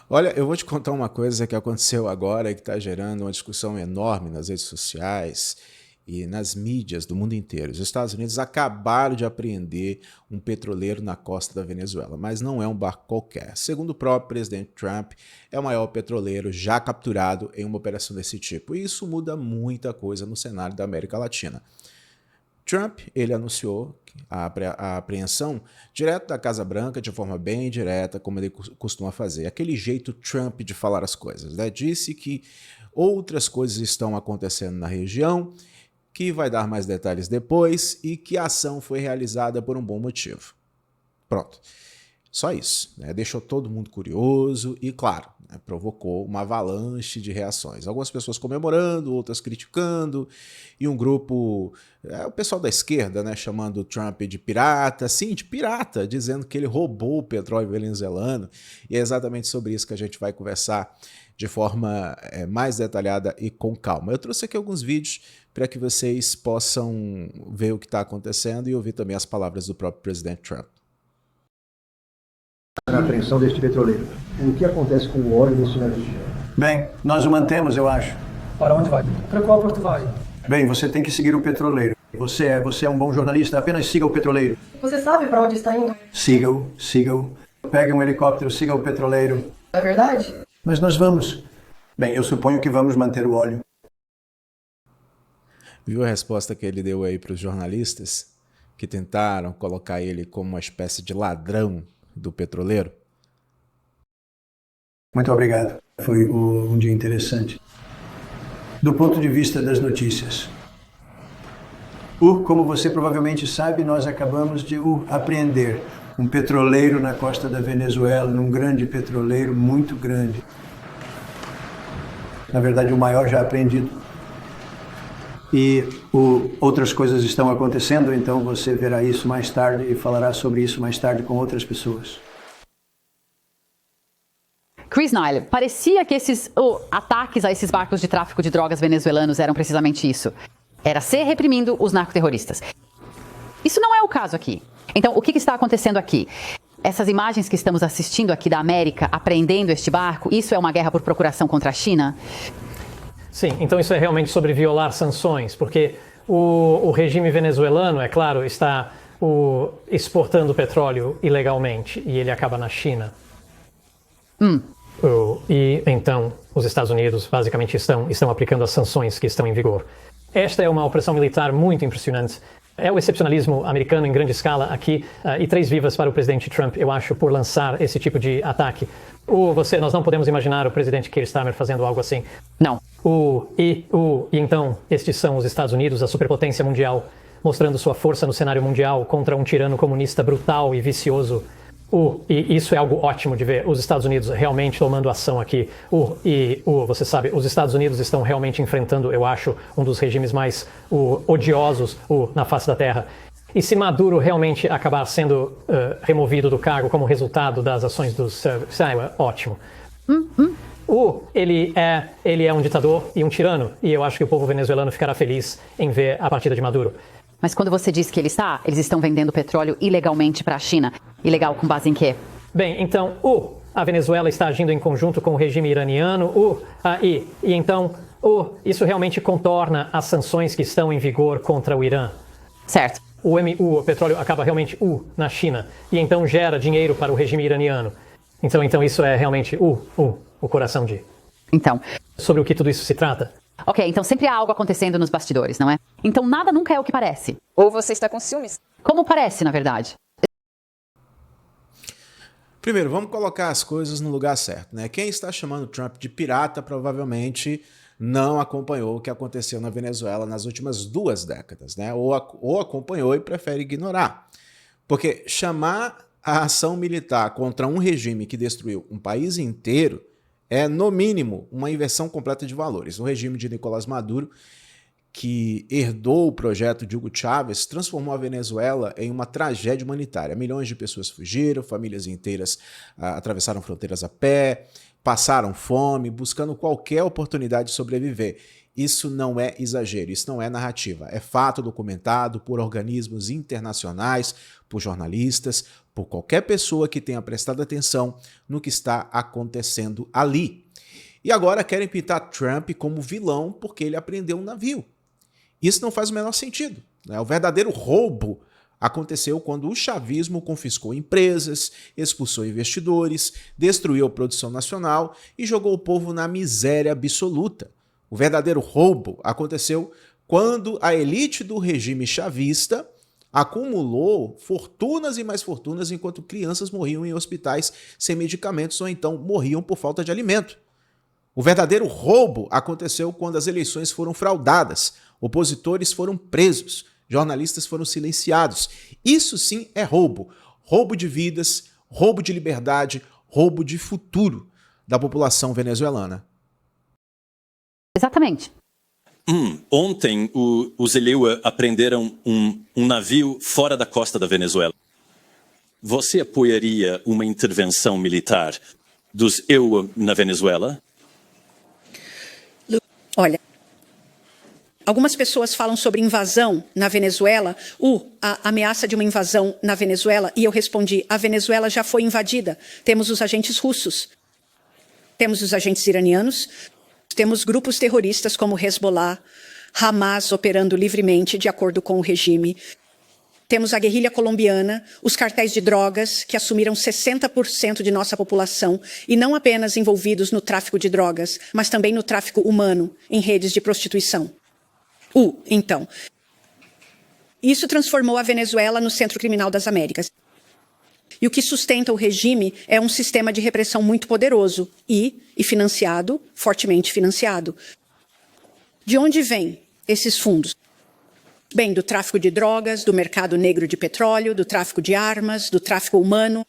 Olha, eu vou te contar uma coisa que aconteceu agora e que está gerando uma discussão enorme nas redes sociais e nas mídias do mundo inteiro. Os Estados Unidos acabaram de apreender um petroleiro na costa da Venezuela, mas não é um barco qualquer. Segundo o próprio presidente Trump, é o maior petroleiro já capturado em uma operação desse tipo. E isso muda muita coisa no cenário da América Latina. Trump, ele anunciou a apreensão direto da Casa Branca, de forma bem direta, como ele costuma fazer. Aquele jeito Trump de falar as coisas, né? Disse que outras coisas estão acontecendo na região, que vai dar mais detalhes depois e que a ação foi realizada por um bom motivo. Pronto. Só isso, né? Deixou todo mundo curioso e, claro, né, provocou uma avalanche de reações. Algumas pessoas comemorando, outras criticando, e um grupo, o pessoal da esquerda, né, chamando o Trump de pirata, sim, de pirata, dizendo que ele roubou o petróleo venezuelano, e é exatamente sobre isso que a gente vai conversar de forma mais detalhada e com calma. Eu trouxe aqui alguns vídeos para que vocês possam ver o que está acontecendo e ouvir também as palavras do próprio presidente Trump. Na apreensão deste petroleiro. O que acontece com o óleo deste navio? Bem, nós o mantemos, eu acho. Para onde vai? Para qual porto vai? Bem, você tem que seguir o petroleiro. Você é um bom jornalista, apenas siga o petroleiro. Você sabe para onde está indo? Siga-o. Pegue um helicóptero, siga o petroleiro. É verdade? Mas nós vamos. Bem, eu suponho que vamos manter o óleo. Viu a resposta que ele deu aí para os jornalistas que tentaram colocar ele como uma espécie de ladrão do petroleiro? Muito obrigado. Foi um dia interessante. Do ponto de vista das notícias. Como você provavelmente sabe, nós acabamos de apreender um petroleiro na costa da Venezuela, num grande petroleiro muito grande. Na verdade, o maior já apreendido. E outras coisas estão acontecendo, então você verá isso mais tarde e falará sobre isso mais tarde com outras pessoas. Chris Niler, parecia que esses ataques a esses barcos de tráfico de drogas venezuelanos eram precisamente isso. Era ser reprimindo os narcoterroristas. Isso não é o caso aqui. Então, o que está acontecendo aqui? Essas imagens que estamos assistindo aqui da América apreendendo este barco, isso é uma guerra por procuração contra a China? Sim, então isso é realmente sobre violar sanções, porque o regime venezuelano, é claro, está exportando petróleo ilegalmente e ele acaba na China. E então os Estados Unidos basicamente estão aplicando as sanções que estão em vigor. Esta é uma operação militar muito impressionante. É o excepcionalismo americano em grande escala aqui, e 3 vivas para o presidente Trump, eu acho, por lançar esse tipo de ataque. Nós não podemos imaginar o presidente Keir Starmer fazendo algo assim. Não. E então, estes são os Estados Unidos, a superpotência mundial, mostrando sua força no cenário mundial contra um tirano comunista brutal e vicioso. E isso é algo ótimo de ver, os Estados Unidos realmente tomando ação aqui. Você sabe, os Estados Unidos estão realmente enfrentando, eu acho, um dos regimes mais odiosos na face da Terra. E se Maduro realmente acabar sendo removido do cargo como resultado das ações dos... ótimo. Ele é um ditador e um tirano, e eu acho que o povo venezuelano ficará feliz em ver a partida de Maduro. Mas quando você diz que eles estão vendendo petróleo ilegalmente para a China, ilegal com base em quê? Bem, então, a Venezuela está agindo em conjunto com o regime iraniano, então, isso realmente contorna as sanções que estão em vigor contra o Irã. Certo. O petróleo acaba realmente na China, e então gera dinheiro para o regime iraniano. Então isso é realmente o coração de... Então. Sobre o que tudo isso se trata? Ok, então sempre há algo acontecendo nos bastidores, não é? Então nada nunca é o que parece. Ou você está com ciúmes? Como parece, na verdade. Primeiro, vamos colocar as coisas no lugar certo, né? Quem está chamando Trump de pirata provavelmente não acompanhou o que aconteceu na Venezuela nas últimas 2 décadas, né? Ou acompanhou e prefere ignorar. Porque chamar a ação militar contra um regime que destruiu um país inteiro é, no mínimo, uma inversão completa de valores. O regime de Nicolás Maduro, que herdou o projeto de Hugo Chávez, transformou a Venezuela em uma tragédia humanitária. Milhões de pessoas fugiram, famílias inteiras atravessaram fronteiras a pé, passaram fome, buscando qualquer oportunidade de sobreviver. Isso não é exagero, isso não é narrativa. É fato documentado por organismos internacionais, por jornalistas, por qualquer pessoa que tenha prestado atenção no que está acontecendo ali. E agora querem pintar Trump como vilão porque ele apreendeu um navio. Isso não faz o menor sentido, né? O verdadeiro roubo aconteceu quando o chavismo confiscou empresas, expulsou investidores, destruiu a produção nacional e jogou o povo na miséria absoluta. O verdadeiro roubo aconteceu quando a elite do regime chavista acumulou fortunas e mais fortunas enquanto crianças morriam em hospitais sem medicamentos ou então morriam por falta de alimento. O verdadeiro roubo aconteceu quando as eleições foram fraudadas, opositores foram presos, jornalistas foram silenciados. Isso sim é roubo. Roubo de vidas, roubo de liberdade, roubo de futuro da população venezuelana. Exatamente. Ontem, os ELEUA apreenderam um navio fora da costa da Venezuela. Você apoiaria uma intervenção militar dos EUA na Venezuela? Olha, algumas pessoas falam sobre invasão na Venezuela, a ameaça de uma invasão na Venezuela, e eu respondi, a Venezuela já foi invadida. Temos os agentes russos, temos os agentes iranianos, temos grupos terroristas como Hezbollah, Hamas operando livremente de acordo com o regime. Temos a guerrilha colombiana, os cartéis de drogas, que assumiram 60% de nossa população, e não apenas envolvidos no tráfico de drogas, mas também no tráfico humano, em redes de prostituição. Então, isso transformou a Venezuela no centro criminal das Américas. E o que sustenta o regime é um sistema de repressão muito poderoso e financiado, fortemente financiado. De onde vêm esses fundos? Bem, do tráfico de drogas, do mercado negro de petróleo, do tráfico de armas, do tráfico humano.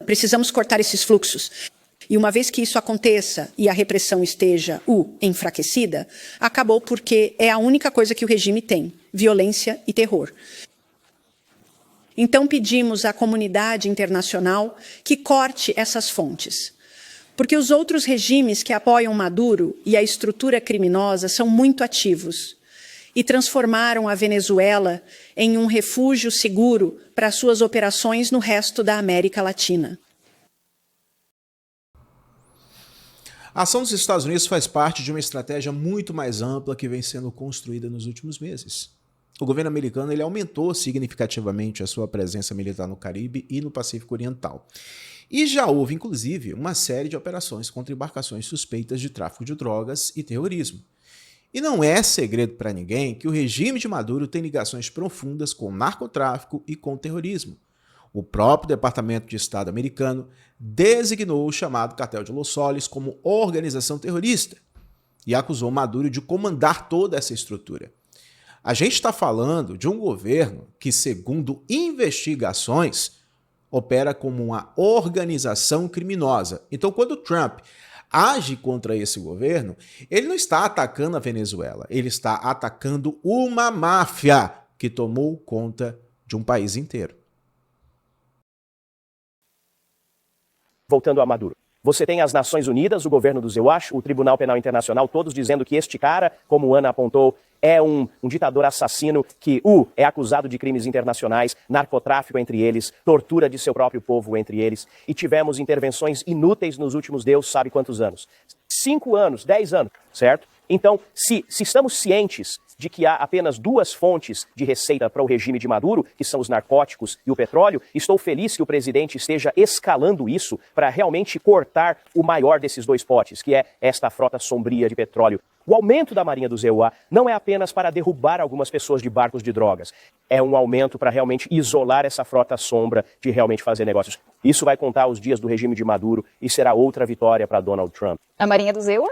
Precisamos cortar esses fluxos. E uma vez que isso aconteça e a repressão esteja enfraquecida, acabou porque é a única coisa que o regime tem, violência e terror. Então pedimos à comunidade internacional que corte essas fontes. Porque os outros regimes que apoiam Maduro e a estrutura criminosa são muito ativos e transformaram a Venezuela em um refúgio seguro para suas operações no resto da América Latina. A ação dos Estados Unidos faz parte de uma estratégia muito mais ampla que vem sendo construída nos últimos meses. O governo americano ele aumentou significativamente a sua presença militar no Caribe e no Pacífico Oriental. E já houve, inclusive, uma série de operações contra embarcações suspeitas de tráfico de drogas e terrorismo. E não é segredo para ninguém que o regime de Maduro tem ligações profundas com o narcotráfico e com o terrorismo. O próprio Departamento de Estado americano designou o chamado Cartel de Los Soles como organização terrorista e acusou Maduro de comandar toda essa estrutura. A gente está falando de um governo que, segundo investigações, opera como uma organização criminosa. Então, quando Trump age contra esse governo, ele não está atacando a Venezuela, ele está atacando uma máfia que tomou conta de um país inteiro. Voltando a Maduro. Você tem as Nações Unidas, o governo dos EUA, o Tribunal Penal Internacional, todos dizendo que este cara, como Ana apontou, é um ditador assassino que é acusado de crimes internacionais, narcotráfico entre eles, tortura de seu próprio povo entre eles. E tivemos intervenções inúteis nos últimos Deus sabe quantos anos. 5 anos, 10 anos, certo? Então, se estamos cientes de que há apenas 2 fontes de receita para o regime de Maduro, que são os narcóticos e o petróleo, estou feliz que o presidente esteja escalando isso para realmente cortar o maior desses 2 potes, que é esta frota sombria de petróleo. O aumento da Marinha dos EUA não é apenas para derrubar algumas pessoas de barcos de drogas. É um aumento para realmente isolar essa frota sombra de realmente fazer negócios. Isso vai contar os dias do regime de Maduro e será outra vitória para Donald Trump. A Marinha dos EUA?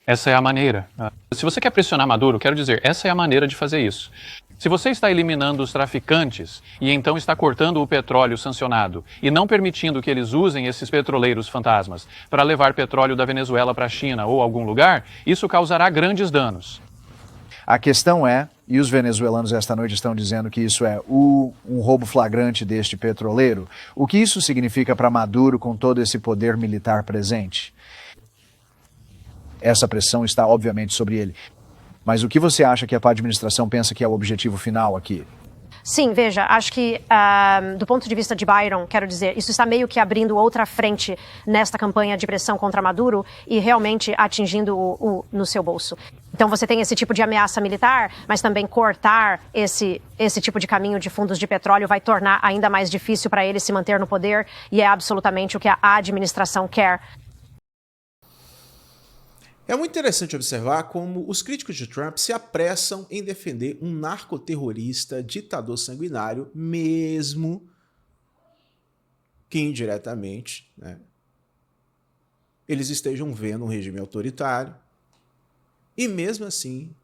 Essa é a maneira. Se você quer pressionar Maduro, quero dizer, essa é a maneira de fazer isso. Se você está eliminando os traficantes e então está cortando o petróleo sancionado e não permitindo que eles usem esses petroleiros fantasmas para levar petróleo da Venezuela para a China ou algum lugar, isso causará grandes danos. A questão é, e os venezuelanos esta noite estão dizendo que isso é um roubo flagrante deste petroleiro, o que isso significa para Maduro com todo esse poder militar presente? Essa pressão está obviamente sobre ele. Mas o que você acha que a administração pensa que é o objetivo final aqui? Sim, veja, acho que do ponto de vista de Biden, quero dizer, isso está meio que abrindo outra frente nesta campanha de pressão contra Maduro e realmente atingindo no seu bolso. Então você tem esse tipo de ameaça militar, mas também cortar esse tipo de caminho de fundos de petróleo vai tornar ainda mais difícil para ele se manter no poder e é absolutamente o que a administração quer. É muito interessante observar como os críticos de Trump se apressam em defender um narcoterrorista, ditador sanguinário, mesmo que indiretamente, né, eles estejam vendo um regime autoritário. E mesmo assim,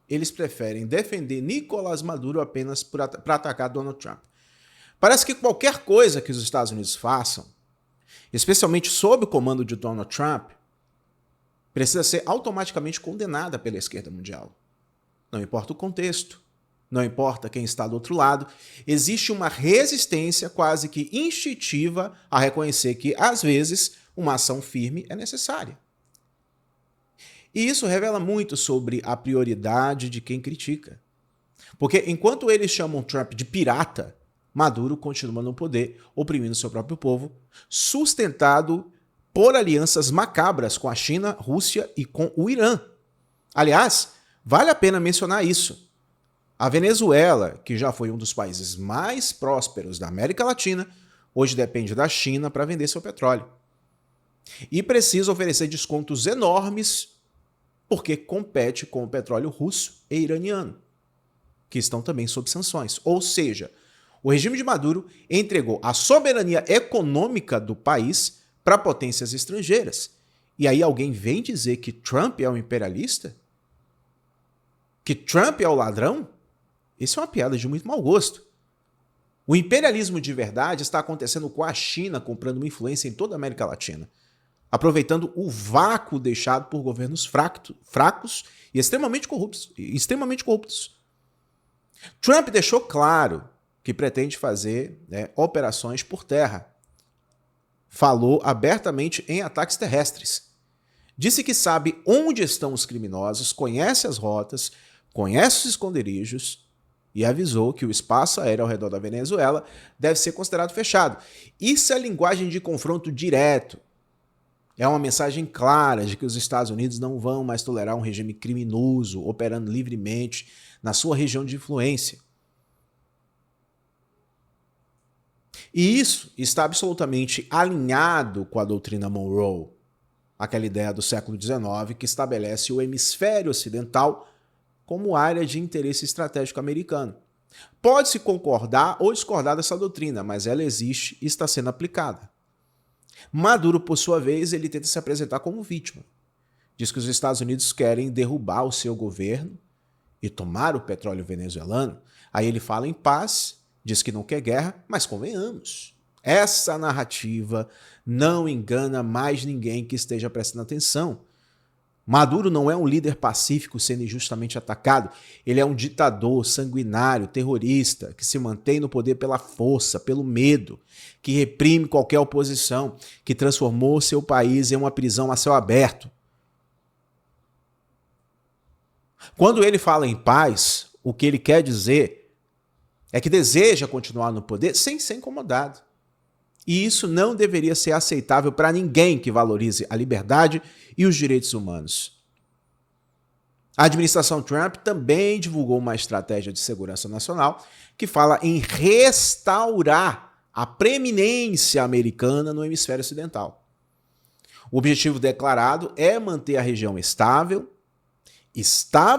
eles preferem defender Nicolás Maduro apenas para atacar Donald Trump. Parece que qualquer coisa que os Estados Unidos façam, especialmente sob o comando de Donald Trump, precisa ser automaticamente condenada pela esquerda mundial. Não importa o contexto, não importa quem está do outro lado, existe uma resistência quase que instintiva a reconhecer que, às vezes, uma ação firme é necessária. E isso revela muito sobre a prioridade de quem critica. Porque enquanto eles chamam Trump de pirata, Maduro continua no poder, oprimindo seu próprio povo, sustentado por alianças macabras com a China, Rússia e com o Irã. Aliás, vale a pena mencionar isso. A Venezuela, que já foi um dos países mais prósperos da América Latina, hoje depende da China para vender seu petróleo. E precisa oferecer descontos enormes porque compete com o petróleo russo e iraniano, que estão também sob sanções. Ou seja, o regime de Maduro entregou a soberania econômica do país para potências estrangeiras. E aí alguém vem dizer que Trump é um imperialista? Que Trump é o ladrão? Isso é uma piada de muito mau gosto. O imperialismo de verdade está acontecendo com a China comprando uma influência em toda a América Latina, aproveitando o vácuo deixado por governos fracos e extremamente corruptos. Trump deixou claro que pretende fazer operações por terra. Falou abertamente em ataques terrestres. Disse que sabe onde estão os criminosos, conhece as rotas, conhece os esconderijos e avisou que o espaço aéreo ao redor da Venezuela deve ser considerado fechado. Isso é linguagem de confronto direto. É uma mensagem clara de que os Estados Unidos não vão mais tolerar um regime criminoso operando livremente na sua região de influência. E isso está absolutamente alinhado com a doutrina Monroe, aquela ideia do século XIX que estabelece o hemisfério ocidental como área de interesse estratégico americano. Pode-se concordar ou discordar dessa doutrina, mas ela existe e está sendo aplicada. Maduro, por sua vez, ele tenta se apresentar como vítima. Diz que os Estados Unidos querem derrubar o seu governo e tomar o petróleo venezuelano. Aí ele fala em paz, diz que não quer guerra, mas convenhamos. Essa narrativa não engana mais ninguém que esteja prestando atenção. Maduro não é um líder pacífico sendo injustamente atacado. Ele é um ditador sanguinário, terrorista, que se mantém no poder pela força, pelo medo, que reprime qualquer oposição, que transformou seu país em uma prisão a céu aberto. Quando ele fala em paz, o que ele quer dizer é que deseja continuar no poder sem ser incomodado. E isso não deveria ser aceitável para ninguém que valorize a liberdade e os direitos humanos. A administração Trump também divulgou uma estratégia de segurança nacional que fala em restaurar a preeminência americana no hemisfério ocidental. O objetivo declarado é manter a região estável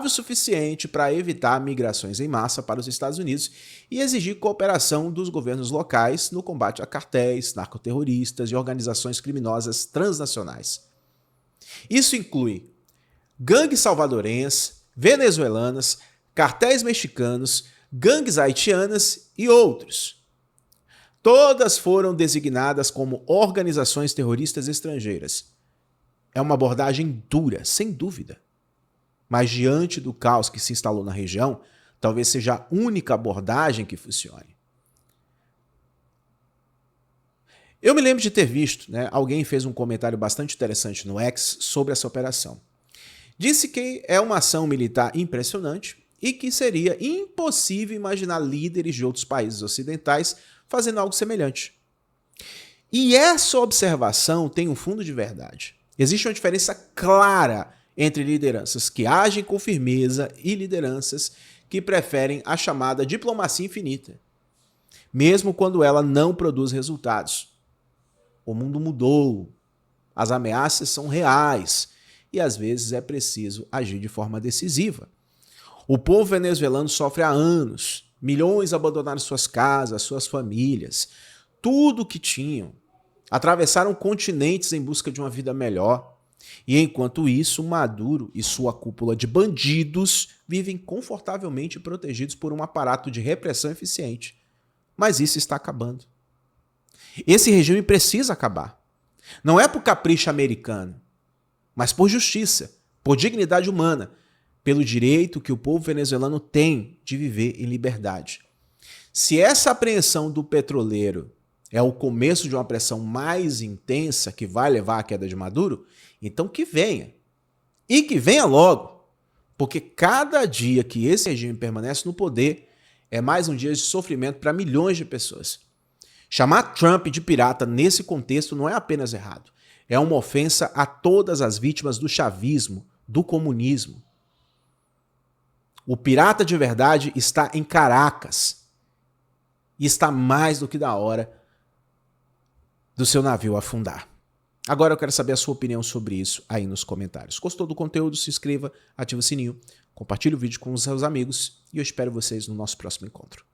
o suficiente para evitar migrações em massa para os Estados Unidos e exigir cooperação dos governos locais no combate a cartéis, narcoterroristas e organizações criminosas transnacionais. Isso inclui gangues salvadorenhas, venezuelanas, cartéis mexicanos, gangues haitianas e outros. Todas foram designadas como organizações terroristas estrangeiras. É uma abordagem dura, sem dúvida. Mas diante do caos que se instalou na região, talvez seja a única abordagem que funcione. Eu me lembro de ter visto, alguém fez um comentário bastante interessante no X sobre essa operação. Disse que é uma ação militar impressionante e que seria impossível imaginar líderes de outros países ocidentais fazendo algo semelhante. E essa observação tem um fundo de verdade. Existe uma diferença clara entre lideranças que agem com firmeza e lideranças que preferem a chamada diplomacia infinita, mesmo quando ela não produz resultados. O mundo mudou, as ameaças são reais e às vezes é preciso agir de forma decisiva. O povo venezuelano sofre há anos, milhões abandonaram suas casas, suas famílias, tudo o que tinham, atravessaram continentes em busca de uma vida melhor. E enquanto isso, Maduro e sua cúpula de bandidos vivem confortavelmente protegidos por um aparato de repressão eficiente. Mas isso está acabando. Esse regime precisa acabar. Não é por capricho americano, mas por justiça, por dignidade humana, pelo direito que o povo venezuelano tem de viver em liberdade. Se essa apreensão do petroleiro é o começo de uma pressão mais intensa que vai levar à queda de Maduro, então que venha. E que venha logo. Porque cada dia que esse regime permanece no poder é mais um dia de sofrimento para milhões de pessoas. Chamar Trump de pirata nesse contexto não é apenas errado. É uma ofensa a todas as vítimas do chavismo, do comunismo. O pirata de verdade está em Caracas. E está mais do que da hora do seu navio afundar. Agora eu quero saber a sua opinião sobre isso aí nos comentários. Gostou do conteúdo? Se inscreva, ative o sininho, compartilhe o vídeo com os seus amigos e eu espero vocês no nosso próximo encontro.